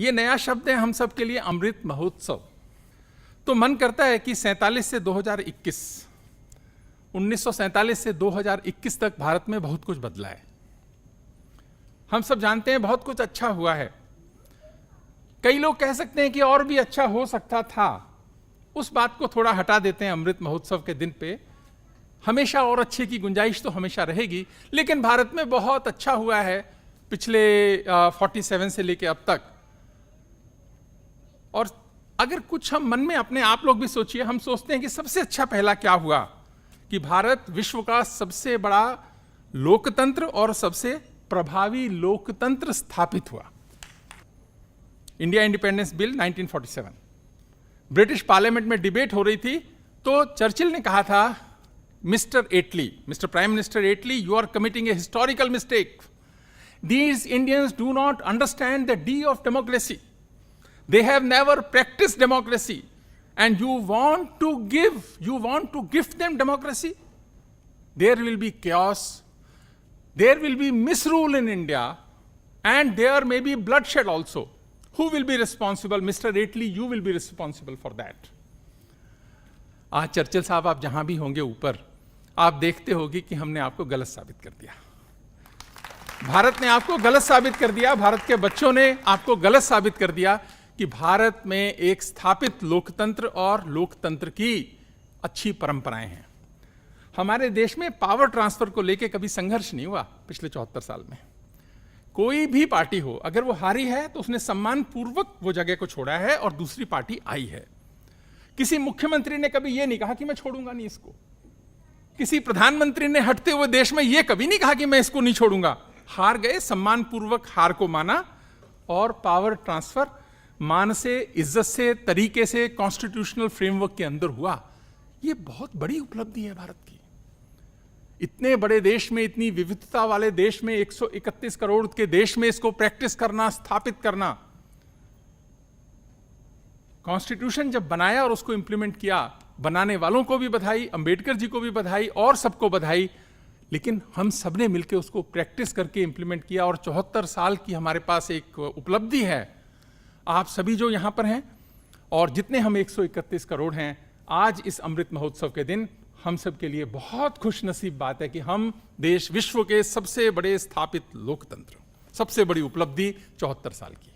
ये नया शब्द है हम सब के लिए, अमृत महोत्सव। तो मन करता है कि 47 से 2021, 1947 से 2021 तक भारत में बहुत कुछ बदला है। हम सब जानते हैं बहुत कुछ अच्छा हुआ है। कई लोग कह सकते हैं कि और भी अच्छा हो सकता था। उस बात को थोड़ा हटा देते हैं अमृत महोत्सव के दिन पे। हमेशा और अच्छे की गुंजाइश तो हमेशा रहेगी, लेकिन भारत में बहुत अच्छा हुआ है पिछले 47 से लेके अब तक। और अगर कुछ हम मन में अपने आप लोग भी सोचिए, हम सोचते हैं कि सबसे अच्छा पहला क्या हुआ कि भारत विश्व का सबसे बड़ा लोकतंत्र और सबसे प्रभावी लोकतंत्र स्थापित हुआ। India independence bill 1947, British parliament में डिबेट हो रही थी, तो चर्चिल ने कहा था, mister prime minister Attlee, you are committing a historical mistake. These Indians do not understand the D of democracy. They have never practiced democracy, and you want to gift them democracy? There will be chaos, there will be misrule in India, and there may be bloodshed also. Who will be responsible? Mr. Atlee, you will be responsible for that. आज Churchill साहब, आप जहां भी होंगे ऊपर, आप देखते होंगे कि हमने आपको गलत साबित कर दिया। भारत ने आपको गलत साबित कर दिया, भारत के बच्चों ने आपको गलत साबित कर दिया कि भारत में एक स्थापित लोकतंत्र और लोकतंत्र की अच्छी परंपराएं हैं। हमारे देश में पावर ट्रांसफर को लेकर कभी संघर्ष नहीं हुआ पिछले 74 साल में। कोई भी पार्टी हो, अगर वो हारी है तो उसने सम्मान पूर्वक वो जगह को छोड़ा है और दूसरी पार्टी आई है। किसी मुख्यमंत्री ने कभी ये नहीं कहा कि मैं छोड़ूंगा नहीं इसको। किसी प्रधानमंत्री ने हटते हुए देश में ये कभी नहीं कहा कि मैं इसको नहीं छोड़ूंगा। हार गए, सम्मान पूर्वक हार को माना और पावर ट्रांसफर मान से, इज्जत से, तरीके से कॉन्स्टिट्यूशनल फ्रेमवर्क के अंदर हुआ। ये बहुत बड़ी उपलब्धि है भारत की। इतने बड़े देश में, इतनी विविधता वाले देश में, 131 करोड़ के देश में इसको प्रैक्टिस करना, स्थापित करना। कॉन्स्टिट्यूशन जब बनाया और उसको इंप्लीमेंट किया, बनाने वालों को भी बधाई, अंबेडकर जी को भी बधाई और सबको बधाई, लेकिन हम सबने मिलकर उसको प्रैक्टिस करके इंप्लीमेंट किया और 74 साल की हमारे पास एक उपलब्धि है। आप सभी जो यहां पर हैं और जितने हम 131 करोड़ हैं, आज इस अमृत महोत्सव के दिन हम सब के लिए बहुत खुश नसीब बात है कि हम देश, विश्व के सबसे बड़े स्थापित लोकतंत्र, सबसे बड़ी उपलब्धि 74 साल की।